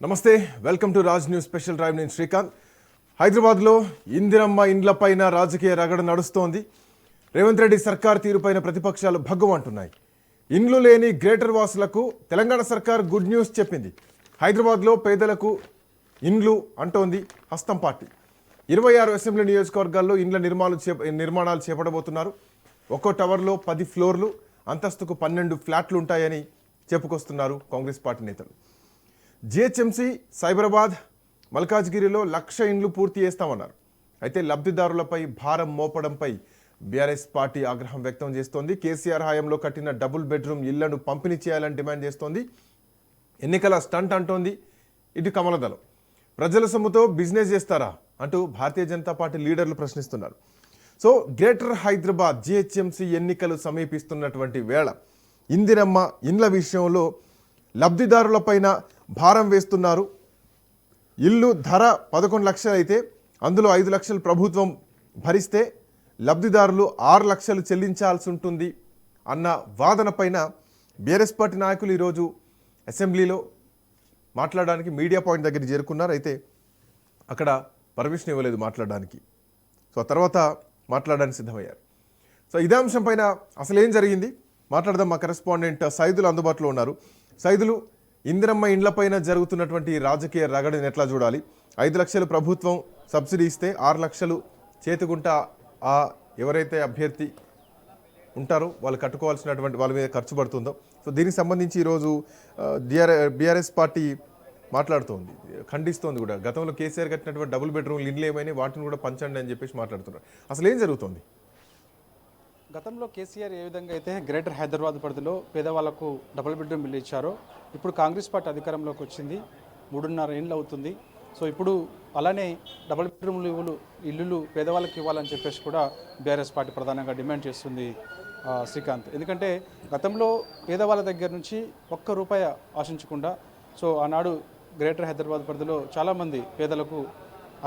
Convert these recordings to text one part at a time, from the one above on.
నమస్తే welcome to Raj news special drive. నేను శ్రీకాంత్. హైదరాబాద్లో ఇందిరమ్మ ఇండ్లపైన రాజకీయ రగడ నడుస్తోంది. రేవంత్ రెడ్డి సర్కార్ తీరుపైన ప్రతిపక్షాలు భగ్గుమంటున్నాయి. ఇండ్లు లేని గ్రేటర్ వాసులకు తెలంగాణ సర్కార్ గుడ్ న్యూస్ చెప్పింది. హైదరాబాద్లో పేదలకు ఇండ్లు అంటోంది హస్తం పార్టీ. 26 అసెంబ్లీ నియోజకవర్గాల్లో ఇండ్ల నిర్మాణాలు చేపట్టబోతున్నారు. ఒక్కో టవర్లో 10 ఫ్లోర్లు, అంతస్తుకు 12 ఫ్లాట్లు ఉంటాయని చెప్పుకొస్తున్నారు కాంగ్రెస్ పార్టీ నేతలు. జిహెచ్ఎంసీ సైబరాబాద్ మల్కాజ్గిరిలో 1,00,000 ఇండ్లు పూర్తి చేస్తామన్నారు. అయితే లబ్ధిదారులపై భారం మోపడంపై బీఆర్ఎస్ పార్టీ ఆగ్రహం వ్యక్తం చేస్తోంది. కేసీఆర్ హయాంలో కట్టిన డబుల్ బెడ్రూమ్ ఇళ్లను పంపిణీ చేయాలని డిమాండ్ చేస్తోంది. ఎన్నికల స్టంట్ అంటోంది ఇటు కమలదళం. ప్రజల సొమ్ముతో బిజినెస్ చేస్తారా అంటూ భారతీయ జనతా పార్టీ లీడర్లు ప్రశ్నిస్తున్నారు. సో గ్రేటర్ హైదరాబాద్ జిహెచ్ఎంసీ ఎన్నికలు సమీపిస్తున్నటువంటి వేళ ఇందిరమ్మ ఇండ్ల విషయంలో లబ్ధిదారులపైన భారం వేస్తున్నారు. ఇల్లు ధర 11 లక్షలు అయితే అందులో 5 లక్షలు ప్రభుత్వం భరిస్తే లబ్ధిదారులు 6 లక్షలు చెల్లించాల్సి ఉంటుంది అన్న వాదనపైన బీఆర్ఎస్ పార్టీ నాయకులు ఈరోజు అసెంబ్లీలో మాట్లాడడానికి మీడియా పాయింట్ దగ్గర చేరుకున్నారు. అయితే అక్కడ పర్మిషన్ ఇవ్వలేదు మాట్లాడడానికి. సో ఆ తర్వాత మాట్లాడడానికి సిద్ధమయ్యారు. సో ఇదే అంశం పైన అసలు ఏం జరిగింది మాట్లాడదాం. మా కరెస్పాండెంట్ సైదులు అందుబాటులో ఉన్నారు. సైదులు, ఇందిరమ్మ ఇండ్లపైన జరుగుతున్నటువంటి రాజకీయ రగడిని ఎట్లా చూడాలి? 5 లక్షలు ప్రభుత్వం సబ్సిడీ ఇస్తే 6 లక్షలు చేతిగుంటా ఎవరైతే అభ్యర్థి ఉంటారో వాళ్ళు కట్టుకోవాల్సినటువంటి వాళ్ళ మీద ఖర్చు పడుతుందో. సో దీనికి సంబంధించి ఈరోజు బీఆర్ఎస్ పార్టీ మాట్లాడుతోంది, ఖండిస్తోంది కూడా. గతంలో కేసీఆర్ కట్టినటువంటి డబుల్ బెడ్రూమ్ ఇండ్లు ఏమైనా వాటిని కూడా పంచండి అని చెప్పేసి మాట్లాడుతున్నారు. అసలు ఏం జరుగుతుంది? గతంలో కేసీఆర్ ఏ విధంగా అయితే గ్రేటర్ హైదరాబాద్ పరిధిలో పేదవాళ్లకు డబుల్ బెడ్రూమ్ ఇల్లు ఇచ్చారో ఇప్పుడు కాంగ్రెస్ పార్టీ అధికారంలోకి వచ్చింది. 3.5 ఏళ్ళు అవుతుంది. సో ఇప్పుడు అలానే డబుల్ బెడ్రూమ్ ఇల్లులు పేదవాళ్ళకి ఇవ్వాలని చెప్పేసి కూడా బీఆర్ఎస్ పార్టీ ప్రధానంగా డిమాండ్ చేస్తుంది శ్రీకాంత్. ఎందుకంటే గతంలో పేదవాళ్ళ దగ్గర నుంచి ₹1 ఆశించకుండా సో ఆనాడు గ్రేటర్ హైదరాబాద్ పరిధిలో చాలామంది పేదలకు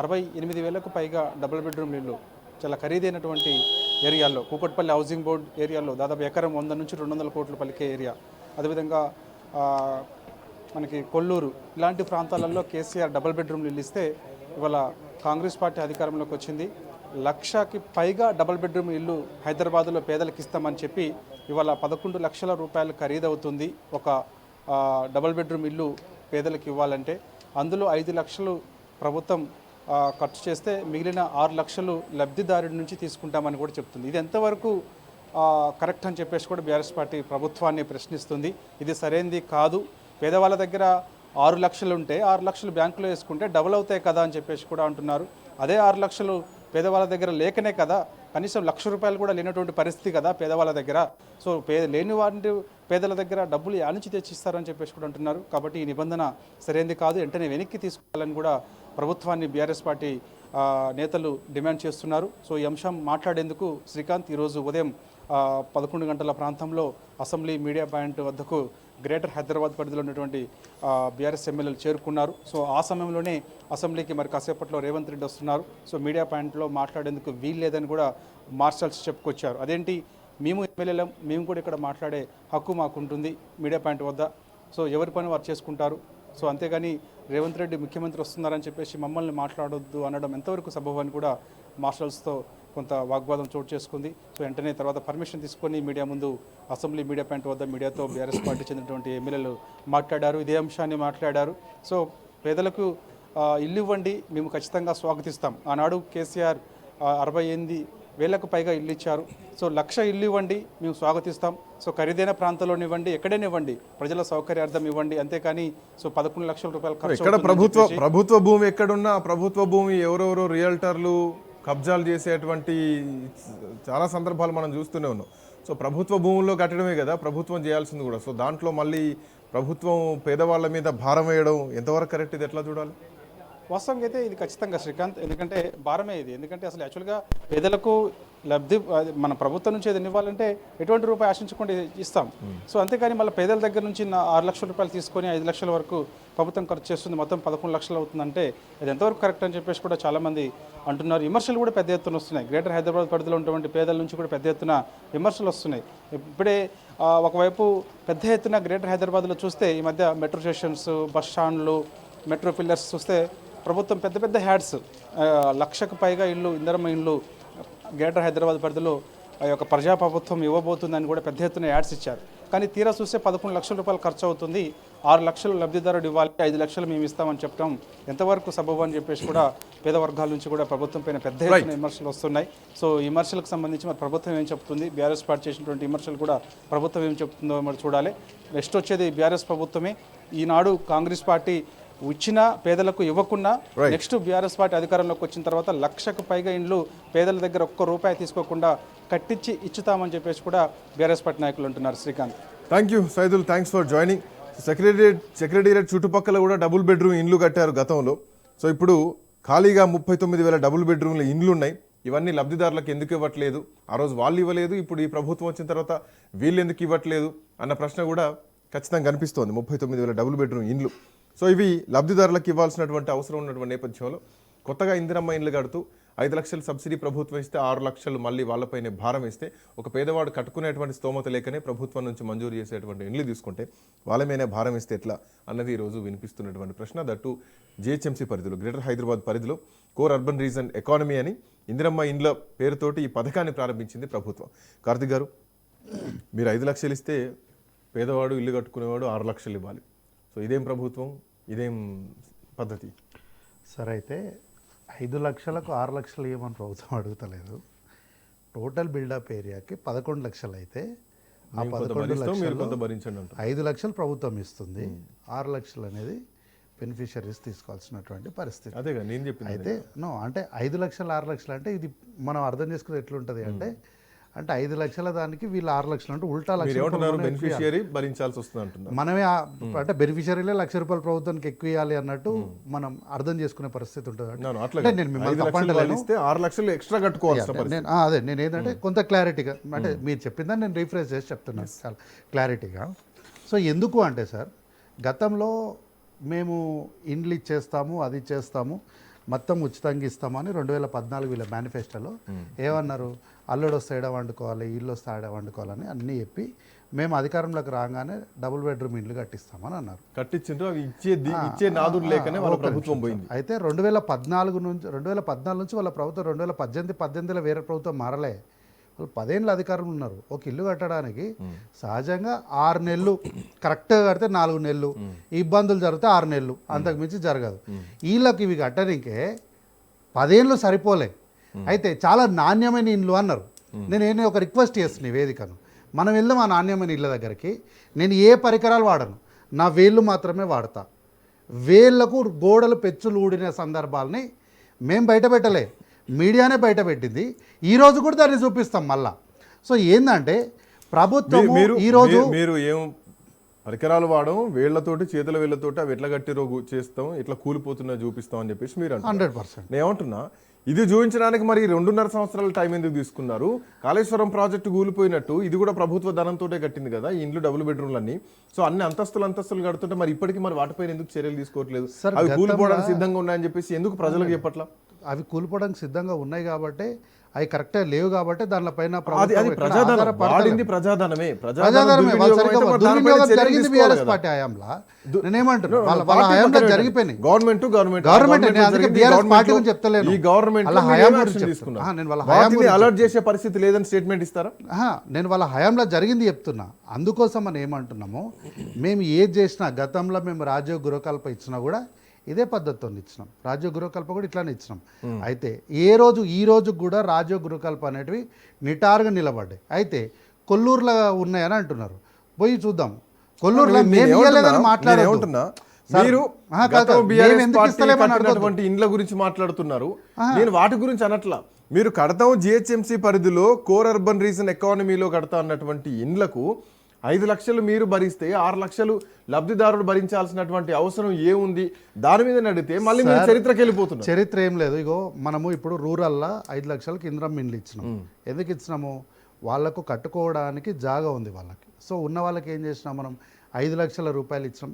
68,000కు పైగా డబుల్ బెడ్రూమ్ ఇల్లు చాలా ఖరీదైనటువంటి ఏరియాల్లో, కూకట్పల్లి హౌసింగ్ బోర్డ్ ఏరియాలో దాదాపు ఎకరం 100 నుంచి 200 కోట్లు పలికే ఏరియా, అదేవిధంగా మనకి కొల్లూరు ఇలాంటి ప్రాంతాలలో కేసీఆర్ డబుల్ బెడ్రూమ్లు ఇల్లు ఇస్తే ఇవాళ కాంగ్రెస్ పార్టీ అధికారంలోకి వచ్చింది. 1,00,000కి పైగా డబుల్ బెడ్రూమ్ ఇల్లు హైదరాబాద్లో పేదలకు ఇస్తామని చెప్పి ఇవాళ 11 లక్షల రూపాయలు ఖరీదవుతుంది ఒక డబుల్ బెడ్రూమ్ ఇల్లు పేదలకు ఇవ్వాలంటే. అందులో 5 లక్షలు ప్రభుత్వం ఖర్చు చేస్తే మిగిలిన 6 లక్షలు లబ్ధిదారుడి నుంచి తీసుకుంటామని కూడా చెప్తుంది. ఇది ఎంతవరకు కరెక్ట్ అని చెప్పేసి కూడా బీఆర్ఎస్ పార్టీ ప్రభుత్వాన్ని ప్రశ్నిస్తుంది. ఇది సరైనది కాదు. పేదవాళ్ళ దగ్గర 6 లక్షలు ఉంటే 6 లక్షలు బ్యాంకులో వేసుకుంటే డబుల్ అవుతాయి కదా అని చెప్పేసి కూడా అంటున్నారు. అదే 6 లక్షలు పేదవాళ్ళ దగ్గర లేకనే కదా, కనీసం ₹1,00,000 కూడా లేనటువంటి పరిస్థితి కదా పేదవాళ్ళ దగ్గర. సో లేని వారి పేదల దగ్గర డబ్బులు యానించి తెచ్చిస్తారని చెప్పేసి కూడా అంటున్నారు. కాబట్టి ఈ నిబంధన సరైనది కాదు, వెంటనే వెనక్కి తీసుకోవాలని కూడా ప్రభుత్వాన్ని బీఆర్ఎస్ పార్టీ నేతలు డిమాండ్ చేస్తున్నారు. సో ఈ అంశం మాట్లాడేందుకు శ్రీకాంత్ ఈరోజు ఉదయం 11 గంటల ప్రాంతంలో అసెంబ్లీ మీడియా పాయింట్ వద్దకు గ్రేటర్ హైదరాబాద్ పరిధిలో ఉన్నటువంటి బీఆర్ఎస్ ఎమ్మెల్యేలు చేరుకున్నారు. సో ఆ సమయంలోనే అసెంబ్లీకి మరి కాసేపట్లో రేవంత్ రెడ్డి వస్తున్నారు. సో మీడియా పాయింట్లో మాట్లాడేందుకు వీల్లేదని కూడా మార్షల్స్ చెప్పుకొచ్చారు. అదేంటి, మేము ఎమ్మెల్యేలం, మేము కూడా ఇక్కడ మాట్లాడే హక్కు మాకు ఉంటుంది మీడియా పాయింట్ వద్ద. సో ఎవరి పని వారు చేసుకుంటారు. సో అంతేగాని రేవంత్ రెడ్డి ముఖ్యమంత్రి వస్తున్నారని చెప్పేసి మమ్మల్ని మాట్లాడొద్దు అనడం ఎంతవరకు సబబు అని కూడా మార్షల్స్తో కొంత వాగ్వాదం చోటు చేసుకుంది. సో వెంటనే తర్వాత పర్మిషన్ తీసుకొని మీడియా ముందు అసెంబ్లీ మీడియా పాయింట్ వద్ద మీడియాతో బీఆర్ఎస్ పార్టీ చెందినటువంటి ఎమ్మెల్యేలు మాట్లాడారు. ఇదే అంశాన్ని మాట్లాడారు. సో పేదలకు ఇల్లు ఇవ్వండి, మేము ఖచ్చితంగా స్వాగతిస్తాం. ఆనాడు కేసీఆర్ 68,000కు పైగా ఇల్లు ఇచ్చారు. సో 1,00,000 ఇల్లు ఇవ్వండి, మేము స్వాగతిస్తాం. సో ఖరీదైన ప్రాంతాల్లోని ఇవ్వండి, ఎక్కడైనా ఇవ్వండి, ప్రజల సౌకర్యార్థం ఇవ్వండి. అంతేకాని సో 11 లక్షల రూపాయలు ఖర్చు. ప్రభుత్వ భూమి ఎక్కడున్నా ప్రభుత్వ భూమి ఎవరెవరో రియల్టర్లు కబ్జాలు చేసేటువంటి చాలా సందర్భాలు మనం చూస్తూనే ఉన్నాం. సో ప్రభుత్వ భూముల్లో కట్టడమే కదా ప్రభుత్వం చేయాల్సింది కూడా. సో దాంట్లో మళ్ళీ ప్రభుత్వం పేదవాళ్ళ మీద భారం వేయడం ఎంతవరకు కరెక్ట్? ఇది ఎట్లా చూడాలి? వాస్తవంగా అయితే ఇది ఖచ్చితంగా శ్రీకాంత్, ఎందుకంటే భారమే ఇది. ఎందుకంటే అసలు యాక్చువల్గా పేదలకు లబ్ధి మన ప్రభుత్వం నుంచి ఏదైనా ఇవ్వాలంటే ఎటువంటి రూపాయి ఆశించకుండా ఇస్తాం. సో అంతేకాని మళ్ళీ పేదల దగ్గర నుంచి 6 లక్షల రూపాయలు తీసుకొని 5 లక్షల వరకు ప్రభుత్వం ఖర్చు చేస్తుంది, మొత్తం 11 లక్షలు అవుతుందంటే అది ఎంతవరకు కరెక్ట్ అని చెప్పేసి కూడా చాలామంది అంటున్నారు. విమర్శలు కూడా పెద్ద ఎత్తున వస్తున్నాయి. గ్రేటర్ హైదరాబాద్ పరిధిలో ఉన్నటువంటి పేదల నుంచి కూడా పెద్ద ఎత్తున విమర్శలు వస్తున్నాయి. ఇప్పుడే ఒకవైపు పెద్ద ఎత్తున గ్రేటర్ హైదరాబాద్లో చూస్తే ఈ మధ్య మెట్రో స్టేషన్స్, బస్ స్టాండ్లు, మెట్రో పిల్లర్స్ చూస్తే ప్రభుత్వం పెద్ద పెద్ద హ్యాడ్స్ 1,00,000కు పైగా ఇళ్ళు ఇందిరమ్మ ఇళ్ళు గ్రేటర్ హైదరాబాద్ పరిధిలో ఆ యొక్క ప్రజాప్రభుత్వం ఇవ్వబోతుందని కూడా పెద్ద ఎత్తున యాడ్స్ ఇచ్చారు. కానీ తీరా చూస్తే 11 లక్షల రూపాయలు ఖర్చు అవుతుంది, 6 లక్షలు లబ్ధిదారుడు ఇవ్వాలి, 5 లక్షలు మేము ఇస్తామని చెప్పడం ఎంతవరకు సబబు అని చెప్పేసి కూడా పేద వర్గాల నుంచి కూడా ప్రభుత్వం పైన పెద్ద ఎత్తున విమర్శలు వస్తున్నాయి. సో ఈ విమర్శలకు సంబంధించి మరి ప్రభుత్వం ఏం చెప్తుంది, బీఆర్ఎస్ పార్టీ చేసినటువంటి విమర్శలు కూడా ప్రభుత్వం ఏం చెప్తుందో మరి చూడాలి. నెక్స్ట్ వచ్చేది బీఆర్ఎస్ ప్రభుత్వమే. ఈనాడు కాంగ్రెస్ పార్టీ ఇచ్చిన పేదలకు ఇవ్వకుండా నెక్స్ట్ బీఆర్ఎస్ పార్టీ అధికారంలోకి వచ్చిన తర్వాత 1,00,000కు పైగా ఇండ్లు పేదల దగ్గర ఒక్క రూపాయి తీసుకోకుండా కట్టించి ఇచ్చుతామని చెప్పేసి కూడా బీఆర్ఎస్ పార్టీ నాయకులు అంటున్నారు. Srikanth, thank you Saidul, thanks for joining. Secretariat చుట్టుపక్కల కూడా డబుల్ బెడ్రూమ్ ఇండ్లు కట్టారు గతంలో. సో ఇప్పుడు ఖాళీగా 39,000 డబుల్ బెడ్రూమ్ల ఇండ్లు ఉన్నాయి. ఇవన్నీ లబ్ధిదారులకు ఎందుకు ఇవ్వట్లేదు, ఆ రోజు వాళ్ళు ఇవ్వలేదు, ఇప్పుడు ఈ ప్రభుత్వం వచ్చిన తర్వాత వీళ్ళు ఎందుకు ఇవ్వట్లేదు అన్న ప్రశ్న కూడా ఖచ్చితంగా కనిపిస్తోంది. 39,000 డబుల్ బెడ్రూమ్ ఇండ్లు. సో ఇవి లబ్ధిదారులకు ఇవ్వాల్సినటువంటి అవసరం ఉన్నటువంటి నేపథ్యంలో కొత్తగా ఇందిరమ్మ ఇండ్లు కడుతూ 5 లక్షలు సబ్సిడీ ప్రభుత్వం ఇస్తే 6 లక్షలు మళ్ళీ వాళ్ళపైనే భారం ఇస్తే ఒక పేదవాడు కట్టుకునేటువంటి స్తోమత లేకనే ప్రభుత్వం నుంచి మంజూరు చేసేటువంటి ఇండ్లు తీసుకుంటే వాళ్ళ మీదే భారం ఇస్తే ఎట్లా అన్నది ఈరోజు వినిపిస్తున్నటువంటి ప్రశ్న. దట్టు జిహెచ్ఎంసీ పరిధిలో, గ్రేటర్ హైదరాబాద్ పరిధిలో కోర్ అర్బన్ రీజన్ ఎకానమీ అని ఇందిరమ్మ ఇండ్ల పేరుతోటి ఈ పథకాన్ని ప్రారంభించింది ప్రభుత్వం. కార్తిక్ గారు, మీరు 5 లక్షలు ఇస్తే పేదవాడు ఇల్లు కట్టుకునేవాడు 6 లక్షలు ఇవ్వాలి. సో ఇదేం ప్రభుత్వం, ఇదేం పద్ధతి? సరే, అయితే 5 లక్షలకు 6 లక్షలు ఇవ్వమని ప్రభుత్వం అడుగుతలేదు. టోటల్ బిల్డప్ ఏరియాకి 11 లక్షలు అయితే ఆ 11 లక్షలు 5 లక్షలు ప్రభుత్వం ఇస్తుంది, 6 లక్షలు అనేది బెనిఫిషరీస్ తీసుకోవాల్సినటువంటి పరిస్థితి. అదే నేను చెప్పింది. అయితే అంటే 5 లక్షలు 6 లక్షలు అంటే ఇది మనం అర్థం చేసుకుని ఎట్లుంటుంది అంటే 5 లక్షల దానికి వీళ్ళు 6 లక్షలు అంటే ఉల్టా బెనిఫిషియరీ భరించాల్సి వస్తుంది అంటున్నారు. మనమే అంటే బెనిఫిషియరీలే ₹1,00,000 ప్రభుత్వానికి ఎక్కువ ఇవ్వాలి అన్నట్టు మనం అర్థం చేసుకునే పరిస్థితి ఉంటుంది. నేను మిమ్మల్ని 6 లక్షలు ఎక్స్ట్రా కట్టుకోవాలి. అదే నేను ఏంటంటే కొంత క్లారిటీగా అంటే మీరు చెప్పిందని నేను రీఫ్రెష్ చేసి చెప్తున్నాను చాలా క్లారిటీగా. సో ఎందుకు అంటే సార్, గతంలో మేము ఇండ్లు ఇచ్చేస్తాము, అది ఇచ్చేస్తాము, మొత్తం ఉచితంగా ఇస్తామని 2014 వీళ్ళ మేనిఫెస్టోలో ఏమన్నారు, అల్లుడు వస్తే ఏడ వండుకోవాలి, ఇల్లు వస్తే ఆడ వండుకోవాలని అన్నీ చెప్పి మేము అధికారంలోకి రాగానే డబుల్ బెడ్రూమ్ ఇండ్లు కట్టిస్తామని అన్నారు. కట్టించిండ్రు, అవి ఇచ్చే నాదుడు లేకనే వాళ్ళ ప్రభుత్వం పోయింది. అయితే 2014 నుంచి వాళ్ళ ప్రభుత్వం 2018 వేరే ప్రభుత్వం మారలే. వాళ్ళు 10 ఏళ్ళ అధికారంలో ఉన్నారు. ఒక ఇల్లు కట్టడానికి సహజంగా 6 నెలలు కరెక్ట్గా కడితే 4 నెలలు, ఇబ్బందులు జరిగితే 6 నెలలు, అంతకుమించి జరగదు. వీళ్ళకి ఇవి కట్టడానికే 10 ఏళ్ళు సరిపోలే. అయితే చాలా నాణ్యమైన ఇండ్లు అన్నారు. నేను ఒక రిక్వెస్ట్ చేస్తున్నా ఈ వేదికను, మనం వెళ్దాం ఆ నాణ్యమైన ఇళ్ళ దగ్గరికి. నేను ఏ పరికరాలు వాడను, నా వేళ్ళు మాత్రమే వాడతా. వేళ్లకు గోడలు పెచ్చులు ఊడిన సందర్భాలని మేము బయట పెట్టలే, మీడియానే బయట పెట్టింది. ఈరోజు కూడా దాన్ని చూపిస్తాం మళ్ళా. సో ఏంటంటే ప్రభుత్వం ఈరోజు మీరు ఏం పరికరాలు వాడడం, వేళ్లతోటి చేతుల వేళ్లతోటి అవి ఎట్లా గట్టిరో చేస్తాం, ఇట్లా కూలిపోతున్నా చూపిస్తాం అని చెప్పేసి మీరు 100%. నేను ఏమంటున్నా, ఇది చూపించడానికి మరి 2.5 సంవత్సరాల టైం ఎందుకు తీసుకున్నారు? కాళేశ్వరం ప్రాజెక్టు కూలిపోయినట్టు ఇది కూడా ప్రభుత్వ ధనంతో కట్టింది కదా ఈ ఇండ్లు, డబుల్ బెడ్రూమ్లన్నీ. సో అన్ని అంతస్తులు కడుతుంటే మరి ఇప్పటికీ మరి వాటిపైన ఎందుకు చర్యలు తీసుకోవట్లేదు? అవి కూలిపోవడానికి సిద్ధంగా ఉన్నాయని చెప్పేసి ఎందుకు ప్రజలకు చెప్పట్లా? అవి కూలిపోవడానికి సిద్ధంగా ఉన్నాయి కాబట్టి, అవి కరెక్టే లేవు కాబట్టి దానిపైన ప్రజాధనమే జరిగింది బీఆర్ఎస్ పార్టీ హయాంలో. నేనేమంటున్నా, వాళ్ళ హయాంలో జరిగిపోయినాయి. గవర్నమెంట్ చెప్తలేను, ఈ గవర్నమెంట్ నేను వాళ్ళ హయాంలో అలర్ట్ చేసే పరిస్థితి లేదని స్టేట్మెంట్ ఇస్తారా? నేను వాళ్ళ హయాంలో జరిగింది చెప్తున్నా. అందుకోసం మనం ఏమంటున్నాము, మేము ఏది చేసినా గతంలో మేము రాజీవ్ గృహకల్ప ఇచ్చినా కూడా ఇదే పద్ధతితో ఇచ్చినాం, రాజీవ్ గృహకల్ప కూడా ఇట్లానే ఇచ్చినాం. అయితే ఈ రోజు కూడా రాజీవ్ గృహకల్ప అనేటివి నిటారుగా నిలబడ్డాయి. అయితే కొల్లూరులో ఉన్నాయని అంటున్నారు, పోయి చూద్దాం. కొల్లూరులో ఇండ్ల గురించి మాట్లాడుతున్నారు, నేను వాటి గురించి అనట్లా. మీరు కడతాం జిహెచ్ఎంసీ పరిధిలో కోర్ అర్బన్ రీజన్ ఎకానమీలో కడతా అన్నటువంటి ఇండ్లకు 5 లక్షలు మీరు భరిస్తే 6 లక్షలు లబ్ధిదారుడు భరించాల్సినటువంటి అవసరం ఏముంది? దాని మీద అడిగితే మళ్ళీ మీరు చరిత్రకి వెళ్ళిపోతున్నారు. చరిత్ర ఏం లేదు. ఇగో మనము ఇప్పుడు రూరల్లో 5 లక్షలకి ఇంద్రం ఇండ్లు ఇచ్చినాం. ఎందుకు ఇచ్చినాము? వాళ్ళకు కట్టుకోవడానికి జాగా ఉంది వాళ్ళకి. సో ఉన్న వాళ్ళకి ఏం చేసినాం, మనం 5 లక్షల రూపాయలు ఇచ్చినాం.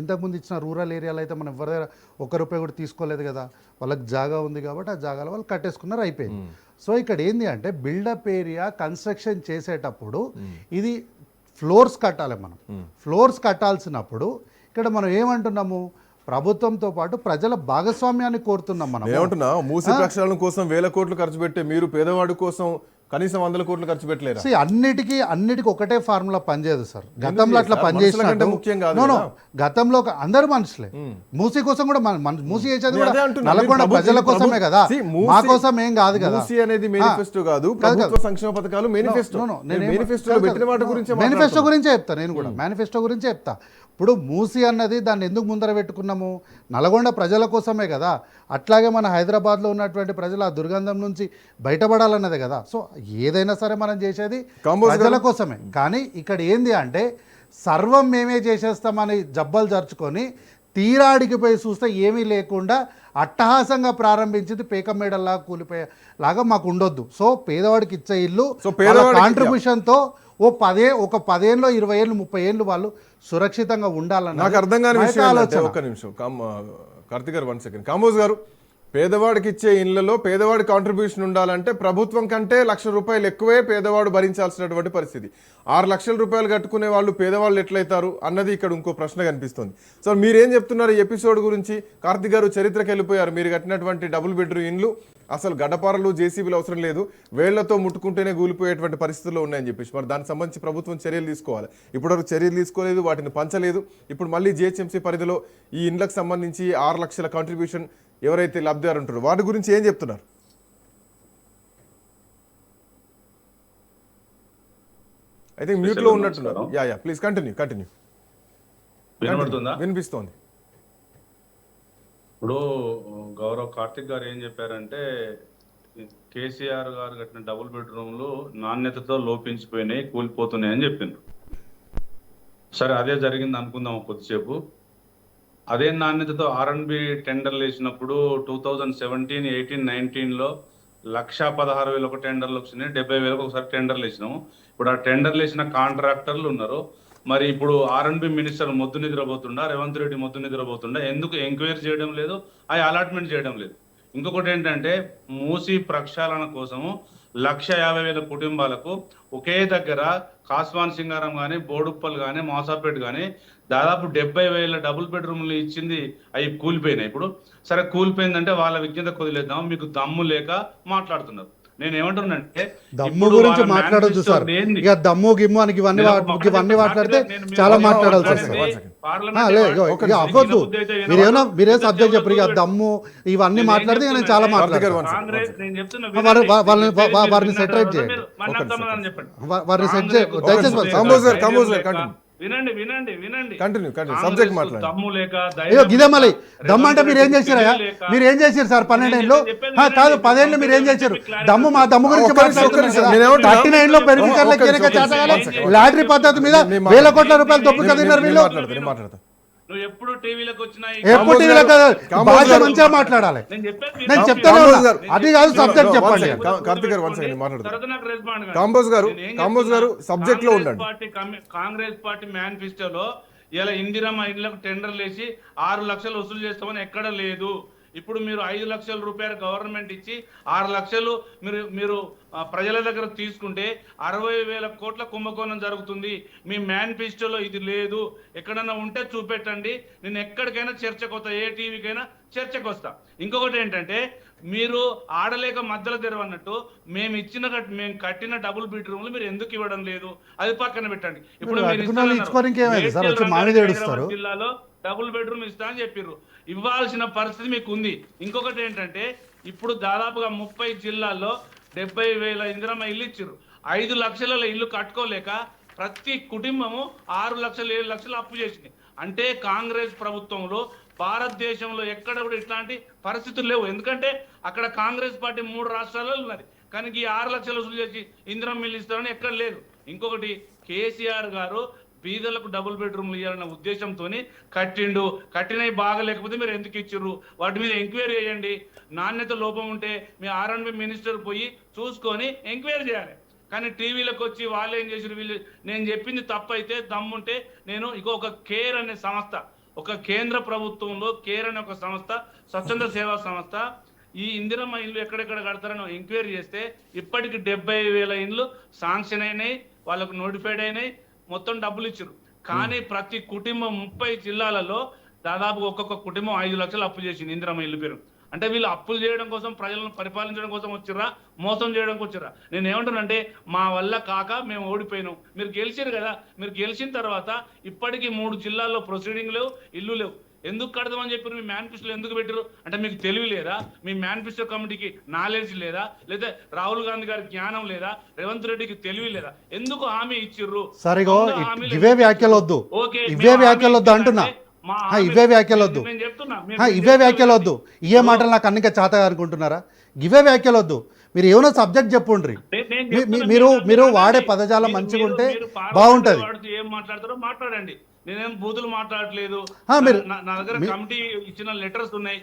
ఇంతకుముందు ఇచ్చిన రూరల్ ఏరియాలో అయితే మనం ఎవరి దగ్గర ₹1 కూడా తీసుకోలేదు కదా, వాళ్ళకి జాగా ఉంది కాబట్టి ఆ జాగాలో వాళ్ళు కట్టేసుకున్నారు, అయిపోయింది. సో ఇక్కడ ఏంది అంటే బిల్డప్ ఏరియా కన్స్ట్రక్షన్ చేసేటప్పుడు ఇది ఫ్లోర్స్ కట్టాలి. మనం ఫ్లోర్స్ కట్టాల్సినప్పుడు ఇక్కడ మనం ఏమంటున్నాము, ప్రభుత్వంతో పాటు ప్రజల భాగస్వామ్యాన్ని కోరుతున్నాం మనం. ఏమంటున్నా మూసి ప్రక్షాళన కోసం 1000 కోట్లు ఖర్చు పెట్టే మీరు పేదవాడి కోసం కనీసం 100 కోట్లు ఖర్చు పెట్టలేరా? అన్నిటికీ ఒకటే ఫార్ములా పనిచేయదు సార్. గతంలో అట్లా మనుషులకంటే ముఖ్యం కాదు పనిచేసిన కదా. గతంలో అందరు మనుషులే. మూసీ కోసం కూడా మూసీ చేసేది కూడా అదే అంటున్నా. నల్గొండ మీరు ప్రజల కోసమే కదా, See, మూసీ- మా కోసం ఏం కాదు కదా. మూసీ అనేది మేనిఫెస్టో కాదు, ప్రభుత్వ సంక్షేమ పథకాలు మేనిఫెస్టో. మేనిఫెస్టోలో పెట్టిన మాట గురించి మేనిఫెస్టో గురించే చెప్తా నేను కూడా, మేనిఫెస్టో గురించే చెప్తా. ఇప్పుడు మూసీ అన్నది దాన్ని ఎందుకు ముందర పెట్టుకున్నాము? నల్గొండ ప్రజల కోసమే కదా. అట్లాగే మన హైదరాబాద్లో ఉన్నటువంటి ప్రజలు ఆ దుర్గంధం నుంచి బయటపడాలన్నదే కదా. సో ఏదైనా సరే మనం చేసేది ప్రజల కోసమే. కానీ ఇక్కడ ఏంది అంటే సర్వం మేమే చేసేస్తామని జబ్బలు జరుచుకొని తీరాడికి పోయి చూస్తే ఏమీ లేకుండా అట్టహాసంగా ప్రారంభించింది పేక మేడల్లాగా కూలిపోయేలాగా మాకు ఉండొద్దు. సో పేదవాడికి ఇచ్చే ఇల్లు కాంట్రిబ్యూషన్తో ఒక 10 ఏళ్ళు 20 ఏళ్ళు 30 ఏళ్ళు వాళ్ళు సురక్షితంగా ఉండాలన్న నాకు అర్థం కాని విషయం ఏంటంటే, ఒక్క నిమిషం కార్తిక్ గారు 1 సెకండ్. కాంబోజ్ గారు, పేదవాడికి ఇచ్చే ఇళ్లలో పేదవాడి కాంట్రిబ్యూషన్ ఉండాలంటే ప్రభుత్వం కంటే ₹1,00,000 ఎక్కువే పేదవాడు భరించాల్సినటువంటి పరిస్థితి. 6 లక్షల రూపాయలు కట్టుకునే వాళ్ళు పేదవాళ్ళు ఎట్లయితారు అన్నది ఇక్కడ ఇంకో ప్రశ్న కనిపిస్తుంది. సో మీరేం చెప్తున్నారు ఈ ఎపిసోడ్ గురించి? కార్తిక్ గారు చరిత్రకి వెళ్ళిపోయారు. మీరు కట్టినటువంటి డబుల్ బెడ్రూమ్ ఇండ్లు అసలు గడపారలు జేసీబీలు అవసరం లేదు, వేళ్లతో ముట్టుకుంటేనే కూలిపోయేటువంటి పరిస్థితుల్లో ఉన్నాయని చెప్పేసి, మరి దానికి సంబంధించి ప్రభుత్వం చర్యలు తీసుకోవాలి. ఇప్పటివరకు చర్యలు తీసుకోలేదు, వాటిని పంచలేదు. ఇప్పుడు మళ్ళీ జిహెచ్ఎంసీ పరిధిలో ఈ ఇండ్లకు సంబంధించి 6 లక్షల కాంట్రిబ్యూషన్ ఎవరైతే లబ్ధిదారు ఉంటారో వాటి గురించి ఏం చెప్తున్నారు? ఐ థింక్ మ్యూట్ లో ఉన్నట్టున్నారు. Yeah please continue. వినిపిస్తోంది. ఇప్పుడు గౌరవ్ కార్తిక్ గారు ఏం చెప్పారంటే కేసీఆర్ గారు కట్టిన డబుల్ బెడ్రూమ్లు నాణ్యతతో లోపించిపోయినాయి, కూలిపోతున్నాయని చెప్పిండ్రు. సరే, అదే జరిగింది అనుకుందాం కొద్దిసేపు. అదే నాణ్యతతో R&B టెండర్లు వేసినప్పుడు 2017, 18, 19లో 1,16,000 టెండర్లు వచ్చినాయి, 70,000 ఒకసారి టెండర్లు వేసినాము. ఇప్పుడు ఆ టెండర్లు వేసిన కాంట్రాక్టర్లు ఉన్నారు. మరి ఇప్పుడు R&B మినిస్టర్ మొద్దు నిద్రపోతుండా, రేవంత్ రెడ్డి మొద్దు నిద్రపోతుండా, ఎందుకు ఎంక్వైరీ చేయడం లేదు, అవి అలాట్మెంట్ చేయడం లేదు? ఇంకొకటి ఏంటంటే మూసీ ప్రక్షాళన కోసము 1,50,000 కుటుంబాలకు ఒకే దగ్గర కాస్వాన్ సింగారం కానీ, బోడుప్పల్ కానీ, మోసాపేట్ కానీ దాదాపు 70,000 డబుల్ బెడ్రూమ్లు ఇచ్చింది, అవి కూలిపోయినాయి. ఇప్పుడు సరే కూలిపోయిందంటే వాళ్ళ విజ్ఞత కొదిలేద్దాం, మీకు దమ్ము లేక మాట్లాడుతున్నారు. నేను ఏమంటున్నానంటే దమ్ము గురించి మాట్లాడొద్దు సార్. ఇక దమ్ము గిమ్ము అని ఇవన్నీ మాట్లాడితే చాలా మాట్లాడాల్సి వస్తుంది. అవ్వద్దు. మీరే సబ్జెక్ట్ చెప్పరు. ఇక దమ్ము ఇవన్నీ మాట్లాడితే నేను చాలా మాట్లాడతాను. వారిని సెటరేట్ చేయండి, వారిని సెట్ చేయండి దయచేసి. వినండి. దమ్ము లేక గిదే మళ్ళీ దమ్ము అంటే మీరు ఏం చేశారా? మీరు ఏం చేశారు సార్ 12 ఏళ్ళు? కాదు 10 ఏళ్ళు మీరు ఏం చేశారు? దమ్ము మా దమ్ము గురించి లో లాటరీ పద్ధతి మీద వేల కోట్ల రూపాయలు దొబ్బుక తిన్నారు వీళ్ళు. నువ్వు ఎప్పుడు టీవీలకు వచ్చినా ఎప్పుడు టీవీలో భాష మంచిగా మాట్లాడాలి. నేను చెప్తాను, అది కాదు సబ్జెక్ట్ చెప్పండి. కార్తిక్ గారు 1 సెకండ్ మాట్లాడతారు. కాంబోజ్ గారు సబ్జెక్ట్ లో ఉండండి. కాంగ్రెస్ పార్టీ మేనిఫెస్టోలో ఇలా ఇందిరమ్మ ఇళ్లకు టెండర్లు వేసి 6 లక్షలు వసూలు చేస్తామని ఎక్కడ లేదు. ఇప్పుడు మీరు 5 లక్షల రూపాయలు గవర్నమెంట్ ఇచ్చి 6 లక్షలు మీరు ప్రజల దగ్గర తీసుకుంటే 60,000 కోట్ల కుంభకోణం జరుగుతుంది. మీ మేనిఫెస్టోలో ఇది లేదు. ఎక్కడన్నా ఉంటే చూపెట్టండి, నేను ఎక్కడికైనా చర్చకు వస్తా, ఏ టీవీకైనా చర్చకు వస్తా. ఇంకొకటి ఏంటంటే మీరు ఆడలేక మధ్యలో తెరవన్నట్టు మేము కట్టిన డబుల్ బెడ్రూమ్లు మీరు ఎందుకు ఇవ్వడం లేదు, అది పక్కన పెట్టండి. ఇప్పుడు జిల్లాలో డబుల్ బెడ్రూమ్ ఇస్తా అని చెప్పారు, ఇవ్వాల్సిన పరిస్థితి మీకు ఉంది. ఇంకొకటి ఏంటంటే ఇప్పుడు దాదాపుగా 30 జిల్లాల్లో 70,000 ఇందిరమ్మ ఇల్లు ఇచ్చారు. 5 లక్షల ఇల్లు కట్టుకోలేక ప్రతి కుటుంబము 6 లక్షలు 7 లక్షలు అప్పు చేసింది. అంటే కాంగ్రెస్ ప్రభుత్వంలో భారతదేశంలో ఎక్కడ కూడా ఇట్లాంటి పరిస్థితులు లేవు. ఎందుకంటే అక్కడ కాంగ్రెస్ పార్టీ 3 రాష్ట్రాలలో ఉన్నది, కానీ ఈ 6 లక్షలు వసూలు చేసి ఇందిరమ్మ ఇల్లు ఇస్తారని ఎక్కడ లేదు. ఇంకొకటి కేసీఆర్ గారు బీదలకు డబుల్ బెడ్రూమ్లు ఇవ్వాలన్న ఉద్దేశంతో కట్టినవి బాగా లేకపోతే మీరు ఎందుకు ఇచ్చిర్రు, వాటి మీద ఎంక్వైరీ చేయండి. నాణ్యత లోపం ఉంటే మీ R&B మినిస్టర్ పోయి చూసుకొని ఎంక్వైరీ చేయాలి. కానీ టీవీలకు వచ్చి వాళ్ళు ఏం చేసారు, వీళ్ళు నేను చెప్పింది తప్పైతే దమ్ముంటే నేను ఒక కేర్ అనే సంస్థ, ఒక కేంద్ర ప్రభుత్వంలో కేర్ అనే ఒక సంస్థ, స్వచ్ఛంద సేవా సంస్థ, ఈ ఇందిరమ్మ ఇల్లు ఎక్కడెక్కడ కడతారని ఎంక్వైరీ చేస్తే ఇప్పటికి 70,000 ఇండ్లు శాంక్షన్ అయినాయి, వాళ్ళకు నోటిఫైడ్ అయినాయి, మొత్తం డబ్బులు ఇచ్చారు. కానీ ప్రతి కుటుంబం 30 జిల్లాలలో దాదాపు ఒక్కొక్క కుటుంబం 5 లక్షలు అప్పు చేసింది ఇందిరమ్మ ఇల్లు పేరు. అంటే వీళ్ళు అప్పులు చేయడం కోసం, ప్రజలను పరిపాలించడం కోసం వచ్చిర్రా, మోసం చేయడానికి వచ్చిర్రా? నేను ఏమంటానంటే మా వల్ల కాక మేము ఓడిపోయినాం. మీరు గెలిచారు కదా, మీరు గెలిచిన తర్వాత ఇప్పటికీ 3 జిల్లాల్లో ప్రొసీడింగ్ లేవు, ఇల్లు లేవు. ఎందుకు కడదామని చెప్పారు? మీ మేనిఫెస్టోలో ఎందుకు పెట్టారు? అంటే మీకు తెలివి లేదా? మీ మేనిఫెస్టో కమిటీకి నాలెడ్జ్ లేదా? లేదా రాహుల్ గాంధీ గారికి జ్ఞానం లేదా? రేవంత్ రెడ్డికి తెలివి లేదా? ఎందుకు హామీ ఇచ్చిర్రు? సరిగో ఇవే వ్యాఖ్యలు వద్దు, ఇవే వ్యాఖ్యలు వద్దు అంటున్నా. ఇవే వ్యాఖ్యలు వద్దు, ఇవే వ్యాఖ్యలు వద్దు. ఇవే మాటలు నాకు అన్నిక చేత అనుకుంటున్నారా? ఇవే వ్యాఖ్యలు వద్దు. మీరు ఏమైనా సబ్జెక్ట్ చెప్పుండ్రి. మీరు వాడే పదజాలం మంచిగా ఉంటే బాగుంటది. ఏం మాట్లాడతారో మాట్లాడండి. నేనేం బూతులు మాట్లాడట్లేదు. నా దగ్గర కమిటీ ఇచ్చిన లెటర్స్ ఉన్నాయి.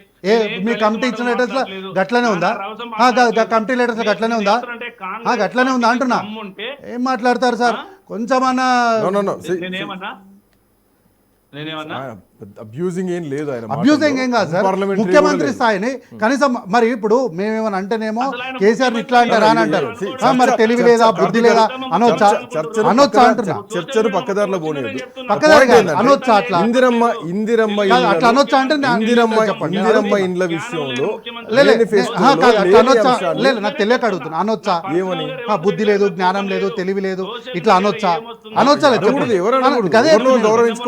మీ కమిటీ ఇచ్చిన లెటర్స్ లో గట్లనే ఉందా? కమిటీ లెటర్స్ గట్లనే ఉందా? గట్లనే ఉందా అంటున్నా. ఏం మాట్లాడతారు సార్? కొంచెమన్నా అబ్యూజింగ్ ఏం లేదు, అబ్యూజింగ్ ఏం కాదు సార్. ముఖ్యమంత్రి స్థాయిని కనీసం మరి ఇప్పుడు మేమేమని అంటేనేమో కేసీఆర్ ఇట్లా అంటారా అని అంటారు. మరి తెలివి లేదా, బుద్ధి లేదా అనొచ్చా? అనొచ్చా అంటున్నా. చర్చను పక్కదారిలో పోలేదు. పక్కదారి కాదు, అనొచ్చా? అట్లా ఇందిరమ్మ అట్లా అనొచ్చా అంటే ఇందిరమ్మ ఇండ్ల విషయంలో లేదు, నాకు తెలియక అడుగుతున్నా. అనొచ్చా? ఏమని? బుద్ధి లేదు, జ్ఞానం లేదు, తెలివి లేదు, ఇట్లా అనొచ్చా? అనొచ్చా?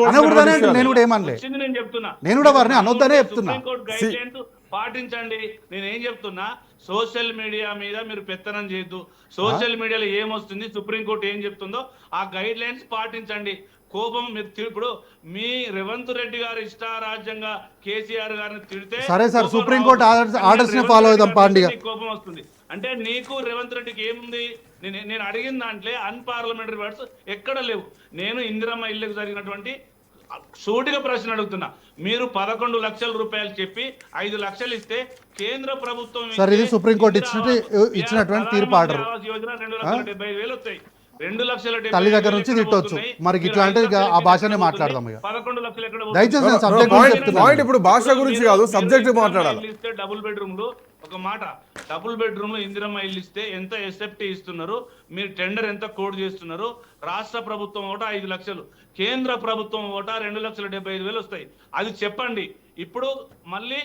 అనకూడదనే నేను కూడా ఏమనలే. నేను కూడా వారిని అనొద్దనే చెప్తున్నా. పాటించండి. నేనేం చెప్తున్నా, సోషల్ మీడియా మీద మీరు పెత్తనం చేయొద్దు. సోషల్ మీడియాలో ఏమొస్తుంది, సుప్రీంకోర్టు ఏం చెప్తుందో ఆ గైడ్ లైన్స్ పాటించండి. కోపం మీరు ఇప్పుడు మీ రేవంత్ రెడ్డి గారు ఇష్టారాజ్యంగా కేసీఆర్ గారిని తిడితే సరే సార్, సుప్రీంకోర్టు ఆర్డర్స్ ని ఫాలో అవుదాం పాండిగా. కోపం వస్తుంది అంటే నీకు రేవంత్ రెడ్డికి ఏముంది? నేను అడిగిన దాంట్లో అన్పార్లమెంటరీ వర్డ్స్ ఎక్కడ లేవు. నేను ఇందిరమ్మ ఇల్లుకు జరిగినటువంటి సూటిగా ప్రశ్న అడుగుతున్నా. మీరు 11 లక్షల రూపాయలు చెప్పి 5 లక్షలు ఇస్తే కేంద్ర ప్రభుత్వం సార్, ఇది సుప్రీంకోర్టు ఇచ్చినటువంటి తీర్పు ఆర్డర్. 2,75,000 వస్తాయి. 2,70,000 తల్లి దగ్గర నుంచి తిట్టొచ్చు. మరి ఇట్లా అంటే ఆ భాషనే మాట్లాడదాం. 11 లక్షలు ఎక్కడ? దయచేసి సబ్జెక్ట్ ఇప్పుడు భాష గురించి కాదు, సబ్జెక్ట్ మాట్లాడాలి. డబుల్ బెడ్రూమ్ లో ఒక మాట, డబుల్ బెడ్రూమ్ లో ఇందిరమ్మ ఇల్లు ఇస్తే ఎంత ఎస్ఎఫ్టీ ఇస్తున్నారు, మీరు టెండర్ ఎంత కోడ్ చేస్తున్నారు? రాష్ట్ర ప్రభుత్వం ఓటా 5 లక్షలు, కేంద్ర ప్రభుత్వం ఓటా 2,75,000 వస్తాయి. అది చెప్పండి. ఇప్పుడు మళ్ళీ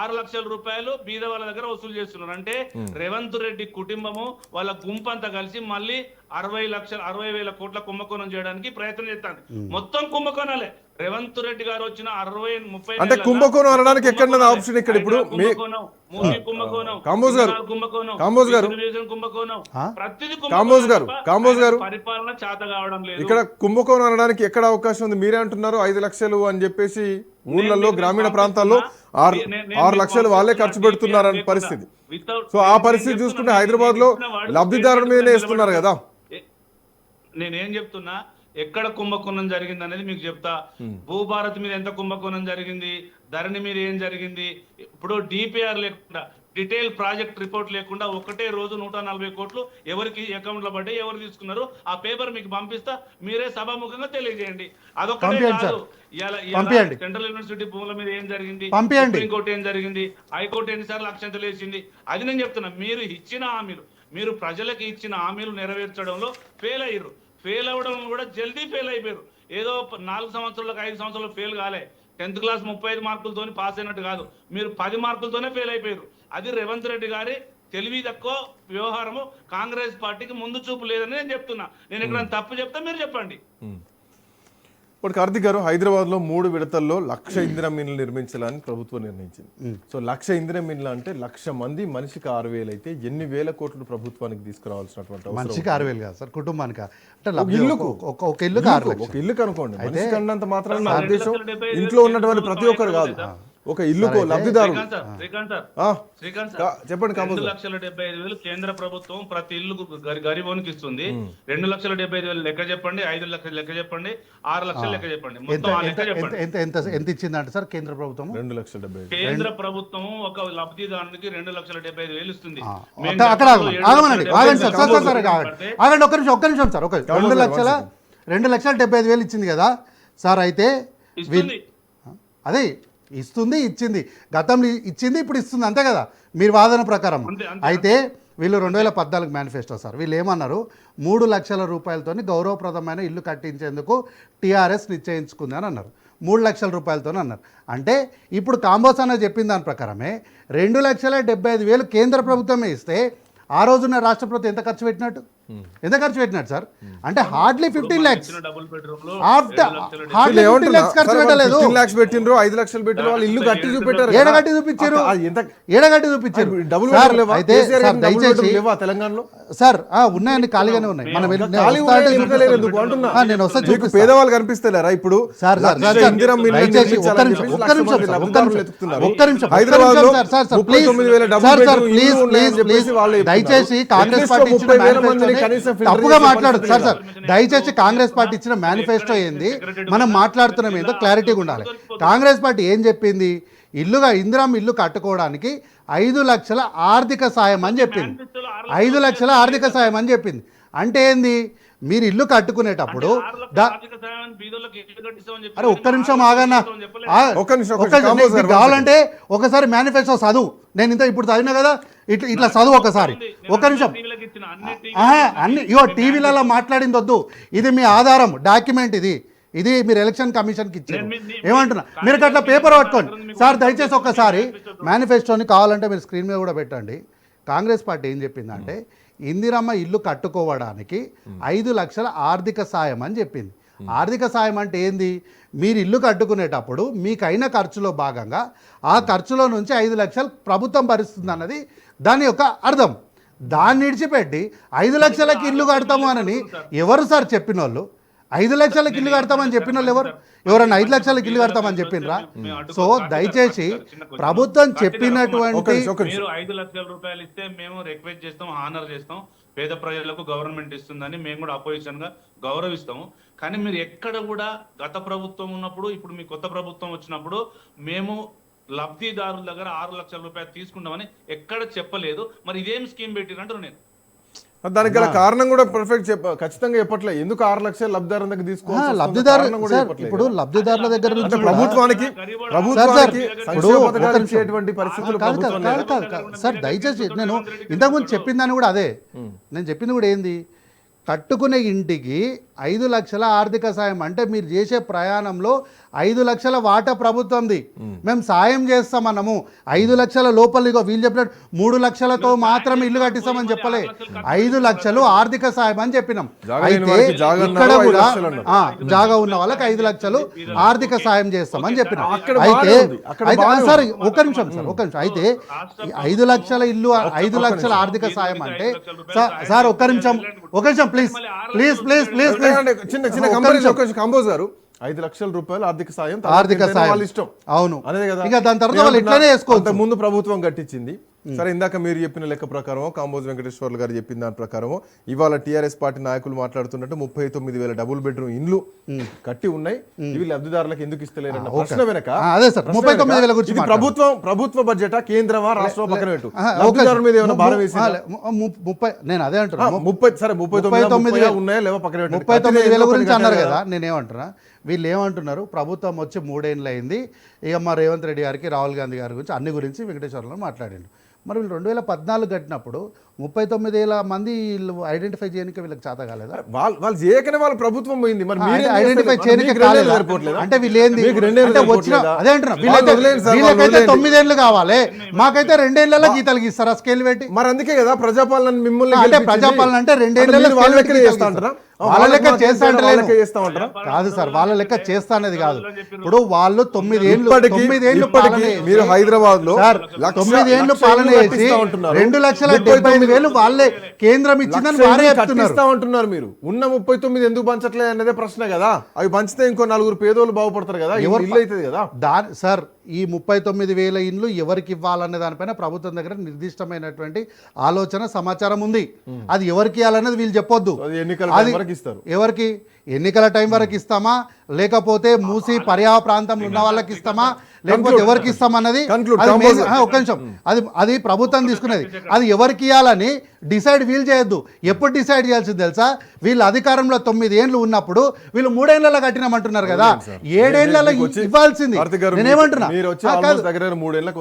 6 లక్షల రూపాయలు బీద వాళ్ళ దగ్గర వసూలు చేస్తున్నారు. అంటే రేవంత్ రెడ్డి కుటుంబము వాళ్ళ గుంపంతా కలిసి మళ్ళీ 60,000 కోట్ల కుంభకోణం చేయడానికి ప్రయత్నం చేస్తాను. మొత్తం కుంభకోణాలే. రేవంత్ రెడ్డి గారు వచ్చిన 60-30 అంటే కుంభకోణం అనడానికి ఎక్కడ ఆప్షన్ ఇక్కడ? ఇప్పుడు పరిపాలన చేత కావడం లేదు. ఇక్కడ కుంభకోణం అనడానికి ఎక్కడ అవకాశం ఉంది? మీరే అంటున్నారు 5 లక్షలు అని చెప్పేసి. ఊళ్ళల్లో గ్రామీణ ప్రాంతాల్లో 6 లక్షలు వాళ్ళే ఖర్చు పెడుతున్నారని పరిస్థితి. సో ఆ పరిస్థితి చూసుకుంటే హైదరాబాద్ లో లబ్ధిదారుల మీదనే ఇస్తున్నారు కదా. నేనేం చెప్తున్నా, ఎక్కడ కుంభకోణం జరిగింది అనేది మీకు చెప్తా. భూభారత్ మీద ఎంత కుంభకోణం జరిగింది, ధరణి మీద ఏం జరిగింది. ఇప్పుడు డిపిఆర్ లేకుండా, డీటెయిల్ ప్రాజెక్ట్ రిపోర్ట్ లేకుండా ఒకటే రోజు 140 కోట్లు ఎవరికి అకౌంట్ లో పడ్డాయి, ఎవరు తీసుకున్నారు, ఆ పేపర్ మీకు పంపిస్తా. మీరే సభాముఖంగా తెలియజేయండి. అదొకటే కాదు, సెంట్రల్ యూనివర్సిటీ భూముల మీద ఏం జరిగింది, సుప్రీంకోర్టు ఏం జరిగింది, హైకోర్టు ఎన్నిసార్లు అక్షంతలు వేసింది, అది నేను చెప్తున్నా. మీరు ఇచ్చిన హామీలు, మీరు ప్రజలకు ఇచ్చిన హామీలు నెరవేర్చడంలో ఫెయిల్ అయ్యారు. ఫెయిల్ అవ్వడం కూడా జల్దీ ఫెయిల్ అయిపోయారు. ఏదో 4 సంవత్సరాలకు 5 సంవత్సరాలు ఫెయిల్ కాలే. 10th క్లాస్ 35 మార్కులతో పాస్ అయినట్టు కాదు, మీరు 10 మార్కులతోనే ఫెయిల్ అయిపోయారు. అది రేవంత్ రెడ్డి గారి తెలివి తక్కువ వ్యవహారము. కాంగ్రెస్ పార్టీకి ముందు చూపు లేదని నేను చెప్తున్నా. నేను ఎక్కడ తప్పు చెప్తా మీరు చెప్పండి. ఇప్పుడు కార్తిక్ గారు, హైదరాబాద్ లో 3 విడతల్లో 1,00,000 ఇందిరమ్మ ఇండ్లు నిర్మించాలని ప్రభుత్వం నిర్ణయించింది. సో 1,00,000 ఇందిరమ్మ ఇండ్లు అంటే 1,00,000 మంది, మనిషికి 6,000 అయితే ఎన్ని వేల కోట్లు ప్రభుత్వానికి తీసుకురావాల్సినటువంటి మనిషికి 6,000 కాదు సార్, కుటుంబానికి. అంటే ఒక ఇల్లుకు 6,00,000 అనుకోండి. మనిషికి అన్నంత మాత్రం నా ఉద్దేశం ఇంట్లో ఉన్నటువంటి ప్రతి ఒక్కరు కాదు, ఒక ఇల్లుకో లబ్ధిదారుడు. చెప్పండి. 2,75,000 కేంద్ర ప్రభుత్వం ప్రతి ఇల్లు గరీబోనికి ఇస్తుంది. 2,75,000 లెక్క చెప్పండి, 5 లక్షలు లెక్క చెప్పండి, 6 లక్షలు లెక్క చెప్పండి. మొత్తం ఆ లెక్క చెప్పండి. ఎంత ఇచ్చిందంటే సార్ కేంద్ర ప్రభుత్వం? 2,75,000. కేంద్ర ప్రభుత్వం ఒక లబ్ధిదారునికి 2,75,000 ఇస్తుంది. అక్కడ ఆగండి, ఒక్క నిమిషం సార్. 2,75,000 ఇచ్చింది కదా సార్. అయితే అదే ఇస్తుంది, ఇచ్చింది, గతంలో ఇచ్చింది, ఇప్పుడు ఇస్తుంది, అంతే కదా మీరు వాదన ప్రకారం. అయితే వీళ్ళు 2014 మేనిఫెస్టో సార్, వీళ్ళు ఏమన్నారు, 3 లక్షల రూపాయలతోని గౌరవప్రదమైన ఇల్లు కట్టించేందుకు టీఆర్ఎస్ నిశ్చయించుకుంది అని అన్నారు. 3 లక్షల రూపాయలతో అన్నారు. అంటే ఇప్పుడు కాంబోస్ అన్న చెప్పిన దాని ప్రకారమే 2,75,000 కేంద్ర ప్రభుత్వమే ఇస్తే ఆ రోజున రాష్ట్ర ప్రభుత్వం ఎంత ఖర్చు పెట్టినట్టు సార్? అంటే హార్డ్లీ 15 lakhs డబుల్ బెడ్రూమ్ లో హార్డ్లీ 15 lakhs ఖర్చు పెట్టలేదు. 15 lakhs పెట్టిండ్రు, 5 లక్షలు పెట్టిన వాళ్ళు ఇల్లు కట్టి చూపెట్టారు. ఏడగట్టి చూపించారు డబుల్ సార్. లేవా? అయితే కేసీఆర్ సార్ గారు డబుల్ దయచేసి బెడ్రూమ్ లేవా తెలంగాణలో? సార్ ఉన్నాయండి, ఖాళీగానే ఉన్నాయి. మనం ఖాళీ ఉన్నాయి, ఎందుకు లేదు? ఎందుకు అంటున్నా? నేను వస్తే మీకు చూపిస్తా. పేదవాళ్ళు కనిపిస్తలేరా ఇప్పుడు? సార్ ఇందిరమ్మ ఇల్లు దయచేసి ఒక్క నిమిషం, ఒక్క నిమిషం సార్, ఒక్క నిమిషం. హైదరాబాద్ లో sir, sir, sir, please 39,000 double sir, sir, bedroom please, ఇల్లు ఉన్నాయని ప్లీజ్, చెప్పేసి వాళ్ళు చెప్తున్నారు. దయచేసి కాంగ్రెస్ పార్టీ ఇచ్చిన 30,000 మందిని మేనిఫెస్టోని కనీసం ఫిల్టర్ తప్పుగా చేసే మాట్లాడదు. సార్ సార్ పరిస్థితి దయచేసి కాంగ్రెస్ పార్టీ ఇచ్చిన మేనిఫెస్టో ఏంది, మనం మాట్లాడుతున్నాం ఏందో క్లారిటీగా ఉండాలి. కాంగ్రెస్ పార్టీ ఏం చెప్పింది? ఇందిరమ్మ ఇల్లు కట్టుకోవడానికి 5 లక్షల ఆర్థిక సాయం అని చెప్పింది. 5 లక్షల ఆర్థిక సాయం అని చెప్పింది. అంటే ఏంది? మీరు ఇల్లు కట్టుకునేటప్పుడు అరే ఒక్క నిమిషం ఆగన్నా, ఒక్క నిమిషం, నీకు కావాలంటే ఒకసారి మేనిఫెస్టో చదువు. నేను ఇంత ఇప్పుడు చదివినా కదా, ఇట్లా చదువు ఒకసారి. ఒక్క నిమిషం. అన్ని ఇగో టీవీలలో మాట్లాడింది వద్దు, ఇది మీ ఆధారం, డాక్యుమెంట్ ఇది మీరు ఎలక్షన్ కమిషన్కి ఇచ్చారు. ఏమంటున్నా? మీరు అట్లా పేపర్ పట్టుకోండి సార్. దయచేసి ఒక్కసారి మేనిఫెస్టోని కావాలంటే మీరు స్క్రీన్ మీద కూడా పెట్టండి. కాంగ్రెస్ పార్టీ ఏం చెప్పిందంటే ఇందిరమ్మ ఇల్లు కట్టుకోవడానికి 5 లక్షల ఆర్థిక సాయం అని చెప్పింది. ఆర్థిక సాయం అంటే ఏంది? మీరు ఇల్లు కట్టుకునేటప్పుడు మీకైన ఖర్చులో భాగంగా ఆ ఖర్చులో నుంచి 5 లక్షలు ప్రభుత్వం భరిస్తుంది అన్నది దాని యొక్క అర్థం. దాన్ని విడిచిపెట్టి 5 లక్షలకి ఇల్లు కడతాము అని ఎవరు సార్ చెప్పిన వాళ్ళు? 5 లక్షలకి ఇల్లు కడతామని చెప్పిన వాళ్ళు ఎవరన్నా 5 లక్షలకి ఇల్లు కడతామని చెప్పిండ్రా? సో దయచేసి ప్రభుత్వం చెప్పినటువంటి మీరు 5 లక్షల రూపాయలు ఇస్తే మేము రిక్వెస్ట్ చేస్తాం, హానర్ చేస్తాం, పేద ప్రజలకు గవర్నమెంట్ ఇస్తుందని మేము కూడా అపోజిషన్ గా గౌరవిస్తాము. కానీ మీరు ఎక్కడ కూడా గత ప్రభుత్వం ఉన్నప్పుడు, ఇప్పుడు మీ కొత్త ప్రభుత్వం వచ్చినప్పుడు మేము లబ్ధిదారుల దగ్గర 6 లక్షల రూపాయలు తీసుకుంటామని ఎక్కడ చెప్పలేదు. మరి ఇదేం స్కీమ్ పెట్టిరంటారు? నేను దానికి గల కారణం కూడా పర్ఫెక్ట్ ఖచ్చితంగా చెప్పట్లేదు. ఎందుకు 6 లక్షలు లబ్ధిదారుల దగ్గర తీసుకోవాలి? లబ్ధిదారు ఇప్పుడు లబ్ధిదారుల దగ్గర నుంచి ప్రభుత్వానికి సంక్షేమ పథకాలు ఇచ్చేటువంటి పరిస్థితులు సార్ దయచేసి నేను ఇంతకుముందు చెప్పిన దాన్ని కూడా అదే నేను చెప్పింది కూడా ఏంది? కట్టుకునే ఇంటికి 5 లక్షల ఆర్థిక సాయం అంటే మీరు చేసే ప్రయాణంలో 5 లక్షల వాటా ప్రభుత్వంది. మేము సాయం చేస్తామన్నాము. 5 లక్షల లోపల వీళ్ళు చెప్పినట్టు 3 లక్షలతో మాత్రం ఇల్లు కట్టిస్తామని చెప్పలే, 5 లక్షలు ఆర్థిక సాయం అని చెప్పినాం. అయితే ఇక్కడ కూడా జాగా ఉన్న వాళ్ళకి 5 లక్షలు ఆర్థిక సాయం చేస్తామని చెప్పినాం. అయితే సార్ ఒక్క నిమిషం సార్, ఒక్క నిమిషం. అయితే 5 లక్షల ఇల్లు 5 లక్షల ఆర్థిక సాయం అంటే సార్ ఒక్క నిమిషం ప్లీజ్ ప్లీజ్ ప్లీజ్ ప్లీజ్ చిన్న కంపోజ్ గారు 5 లక్షల రూపాయలు ఆర్థిక సాయం వాళ్ళ ఇష్టం. అవును అదే కదా. ఇంకా దాని తర్వాత వాళ్ళు ఇట్లానే చేసుకోవచ్చు. ముందు ప్రభుత్వం కట్టించింది. సరే, ఇందాక మీరు చెప్పిన లెక్క ప్రకారం కాంబోజ్ వెంకటేశ్వర్లు గారు చెప్పిన దాని ప్రకారం ఇవాళ టీఆర్ఎస్ పార్టీ నాయకులు మాట్లాడుతున్నట్టు 39,000 డబుల్ బెడ్రూమ్ ఇండ్లు కట్టి ఉన్నాయి. ఇవి లబ్ధిదారులకు ఎందుకు ఇస్తలేరన్న ప్రశ్న వెనక అదే సార్ 39,000 గురించి ప్రభుత్వ బడ్జెట్ కేంద్రమా రాష్ట్రం పక్కన పెట్టు, లబ్ధిదారుల మీద ఏమైనా భారం వేసి 30 నేను అదే అంటున్నా 39 ఉన్నాయా లేవా పక్కన పెట్టు. 39,000 గురించి అన్నారు కదా. నేనేమంటున్నా, వీళ్ళు ఏమంటున్నారు? ప్రభుత్వం వచ్చి 3 ఏళ్ళు అయింది. ఇక మా రేవంత్ రెడ్డి గారికి, రాహుల్ గాంధీ గారి గురించి అన్ని గురించి వెంకటేశ్వర్లో మాట్లాడిండు. మరి వీళ్ళు 2014 కట్టినప్పుడు 39,000 మంది ఐడెంటిఫై చేయడానికి వీళ్ళకి చేత కాలేదా? వాళ్ళు చేయకనే వాళ్ళ ప్రభుత్వం పోయింది. మరి ఐడెంటిఫై చేయడానికి కాలేదా? అంటే వీళ్ళు ఏంది వచ్చిన అదే అంటున్నా, వీళ్ళకైతే 9 ఏళ్ళు కావాలి, మాకైతే 2 ఏళ్లలో గీతలు గీస్తారా స్కేల్ పెట్టి? మరి అందుకే కదా ప్రజాపాలన మిమ్మల్ని అంటే ప్రజాపాలన అంటే 2 ఏళ్ళలో వాళ్ళ లెక్క చేస్తా అంటారా? వాళ్ళ లెక్క చేస్తా కాదు సార్, వాళ్ళ లెక్క చేస్తా అనేది కాదు. ఇప్పుడు వాళ్ళు 9 ఏళ్ళు మీరు హైదరాబాద్ లో 9 ఏళ్ళు పాలన చేసి 2,75,000 వాళ్ళే కేంద్రం ఇచ్చిందని వారే అంటున్నారు. మీరు ఉన్న 39 ఎందుకు పంచట్లేదు అన్నదే ప్రశ్న కదా. అవి పంచితే ఇంకో 4 పేదోళ్ళు బాగుపడతారు కదా, ఇల్లు అవుతుంది కదా. సార్ ఈ 39,000 ఇండ్లు ఎవరికి ఇవ్వాలనే దానిపైన ప్రభుత్వం దగ్గర నిర్దిష్టమైనటువంటి ఆలోచన సమాచారం ఉంది. అది ఎవరికి ఇవ్వాలనేది వీళ్ళు చెప్పొద్దు. ఎవరికి ఎన్నికల టైం వరకు ఇస్తామా, లేకపోతే మూసి పర్యావ ప్రాంతంలో ఉన్న వాళ్ళకి ఇస్తామా, లేకపోతే ఎవరికి ఇస్తామన్నది ఒక్క నిమిషం, అది ప్రభుత్వం తీసుకునేది. అది ఎవరికి ఇవ్వాలని డిసైడ్ వీళ్ళు చేయొద్దు. ఎప్పుడు డిసైడ్ చేయాల్సింది తెలుసా? వీళ్ళు అధికారంలో 9 ఏళ్ళు ఉన్నప్పుడు వీళ్ళు 3 ఏళ్లలో కట్టినామంటున్నారు కదా, 7 ఏళ్లలో ఇవ్వాల్సింది. నేనేమంటున్నా,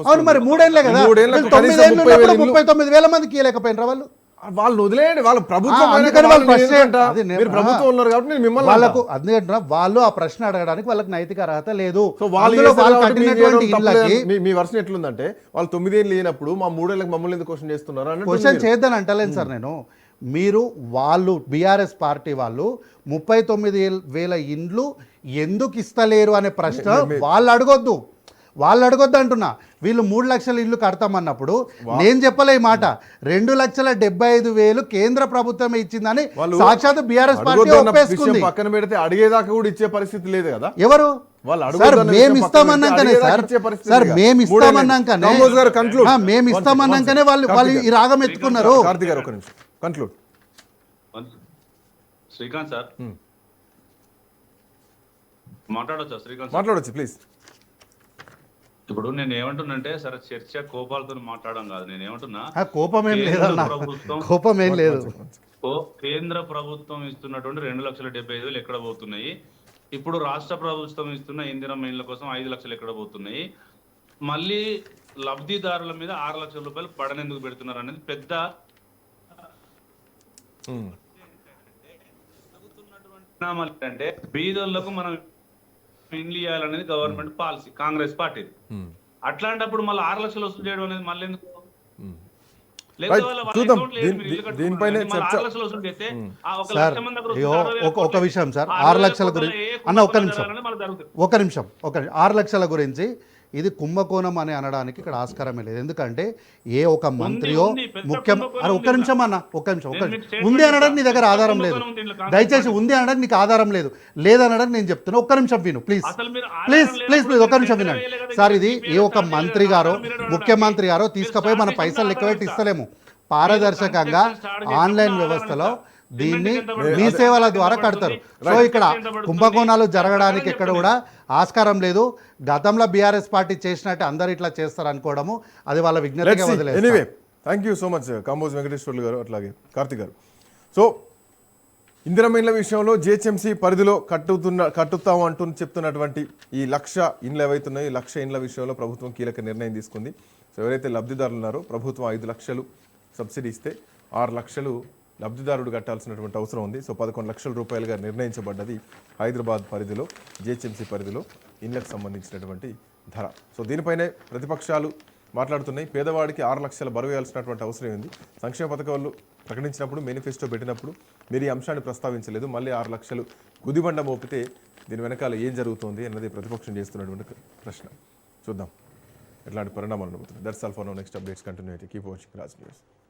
అవును మరి 3 ఏళ్లే కదా. 9 ఏళ్ళు ఉన్నప్పుడు 39,000 మందికి ఇవ్వలేకపోయినరా వాళ్ళు? వాళ్ళు వదిలేయండి, వాళ్ళ ప్రభుత్వం అయినా అందుకని కదా వాళ్ళు వాళ్ళు ప్రశ్న ఏంటంట? అది నేను- మీరు ప్రభుత్వం ఉన్నారు కాబట్టి నేను మిమ్మల్ని వాళ్ళకు అంటా. అందుకంటే వాళ్ళు ఆ ప్రశ్న అడగడానికి వాళ్ళకి నైతిక అర్హత లేదు. సో వాళ్ళు అందులో చేశారు వాళ్ళు కాబట్టి మీరు కట్టినటువంటి చేయడం తప్పలేదు. ఇళ్ళకి మీ వర్షన్ ఎట్లుందంటే వాళ్ళు 9 ఏళ్ళు లేనప్పుడు మా 3 ఏళ్ళకి మమ్మల్ని ఎందుకు క్వశ్చన్ చేస్తున్నారు అని క్వశ్చన్ చేద్దాని అంటలేను సార్ నేను. మీరు వాళ్ళు బీఆర్ఎస్ పార్టీ వాళ్ళు 39,000 ఇండ్లు ఎందుకు ఇస్తలేరు అనే ప్రశ్న వాళ్ళు అడగొద్దు అంటున్నా. వీళ్ళు 3 లక్షల ఇల్లు కడతామన్నప్పుడు నేను చెప్పలే ఈ మాట. 2,75,000 కేంద్ర ప్రభుత్వమే ఇచ్చిందని సాక్షాత్ బీఆర్ఎస్ పార్టీ ఒప్పేసుకుంది. పక్కన పెడితే అడిగేదాకా కూడా ఇచ్చే పరిస్థితి లేదు కదా. ఎవరు వాళ్ళు సార్ అడుగుతున్న మేము విషయం ఇస్తామన్నాకనే పక్కన సార్ పెడితే ఇచ్చే పరిస్థితి సార్ లేదు. మేము మూడేళ్ళు. ఇస్తామన్నాకనే కాంబోజ్ గారు conclude. మేము ఇస్తామన్నాకనే వాళ్ళు ఈ రాగం ఎత్తుకున్నారు. కార్తీక్ గారు ఒక నిమిషం కన్క్లూడ్. శ్రీకాంత్ సార్ మాట్లాడొచ్చా శ్రీకాంత్ సార్? మాట్లాడొచ్చు ప్లీజ్. ఇప్పుడు నేను ఏమంటున్నంటే సరే చర్చ కోపాలతో మాట్లాడడం కాదు. నేను ఏమంటున్నా కోపం ఏం కేంద్ర లేదన్నా, ప్రభుత్వం కోపం ఏం లేదు. కేంద్ర ప్రభుత్వం ఇస్తున్నటువంటి 2,75,000 ఎక్కడ పోతున్నాయి, ఇప్పుడు రాష్ట్ర ప్రభుత్వం ఇస్తున్న ఇందిరమ్మ ఇళ్ల కోసం 5 లక్షలు ఎక్కడ పోతున్నాయి, మళ్ళీ లబ్ధిదారుల మీద 6 లక్షల రూపాయలు పడనెందుకు పెడుతున్నారు అనేది పెద్ద అంటే బీదోళ్లకు మనం ఇండ్లు ఇవ్వాలనేది గవర్నమెంట్ పాలసీ, కాంగ్రెస్ పార్టీ. అట్లాంటప్పుడు మళ్ళీ 6 లక్షలు వసూలు చేయడం అనేది మళ్ళీ ఎందుకు? చూద్దాం. దీనిపైనే చర్చ. సార్ ఒక విషయం సార్ 6 లక్షల గురించి అన్న ఒక్క నిమిషం 6 లక్షల గురించి ఇది కుంభకోణం అని అనడానికి ఇక్కడ ఆస్కారమే లేదు. ఎందుకంటే ఏ ఒక మంత్రియో ఒక్క నిమిషం ఉంది అనడానికి నీ దగ్గర ఆధారం లేదు. దయచేసి ఉంది అనడానికి నీకు ఆధారం లేదు, లేదనడానికి నేను చెప్తున్నా. ఒక్క నిమిషం విను ప్లీజ్ ఒక్క నిమిషం వినండి సార్. ఇది ఏ ఒక మంత్రి గారో ముఖ్యమంత్రి గారో తీసుకుపోయి మన పైసలు లెక్కపెట్టి ఇస్తలేము. పారదర్శకంగా ఆన్లైన్ వ్యవస్థలో దీన్ని మీ సేవల ద్వారా కడతారు. సో ఇక్కడ కుంభకోణాలు జరగడానికి ఎక్కడ కూడా ఆస్కారం లేదు. గతంలో బీఆర్ఎస్ పార్టీ చేసినట్టు అందరు ఇట్లా చేస్తారు అనుకోవడము అది వాళ్ళ విజ్ఞతగా వదిలేదు. Anyway thank you so much Kamboj Venkateswarlu గారు, అట్లాగే కార్తీక్ గారు. సో ఇందిరమ్మ ఇండ్ల విషయంలో జిహెచ్ఎంసీ పరిధిలో కట్టుతాం అంటూ చెప్తున్నటువంటి ఈ 1,00,000 ఇండ్లు ఏవైతున్నాయో ఈ 1,00,000 ఇండ్ల విషయంలో ప్రభుత్వం కీలక నిర్ణయం తీసుకుంది. సో ఎవరైతే లబ్ధిదారులు ఉన్నారో ప్రభుత్వం 5 లక్షలు సబ్సిడీ ఇస్తే 6 లక్షలు లబ్ధిదారుడు కట్టాల్సినటువంటి అవసరం ఉంది. సో 11 లక్షల రూపాయలుగా నిర్ణయించబడ్డది హైదరాబాద్ పరిధిలో జిహెచ్ఎంసీ పరిధిలో ఇండ్లకు సంబంధించినటువంటి ధర. సో దీనిపైనే ప్రతిపక్షాలు మాట్లాడుతున్నాయి. పేదవాడికి 6 లక్షల బరువు వేయాల్సినటువంటి అవసరం ఉంది. సంక్షేమ పథకాలు ప్రకటించినప్పుడు మేనిఫెస్టో పెట్టినప్పుడు మీరు ఈ అంశాన్ని ప్రస్తావించలేదు. మళ్ళీ 6 లక్షలు గుదిబండ మోపితే దీని వెనకాల ఏం జరుగుతుంది అన్నది ప్రతిపక్షం చేస్తున్నటువంటి ప్రశ్న. చూద్దాం ఎట్లాంటి పరిణామాలు ఉండబోతున్నాయి. That's all for now. Next updates continue. Keep watching Raj news.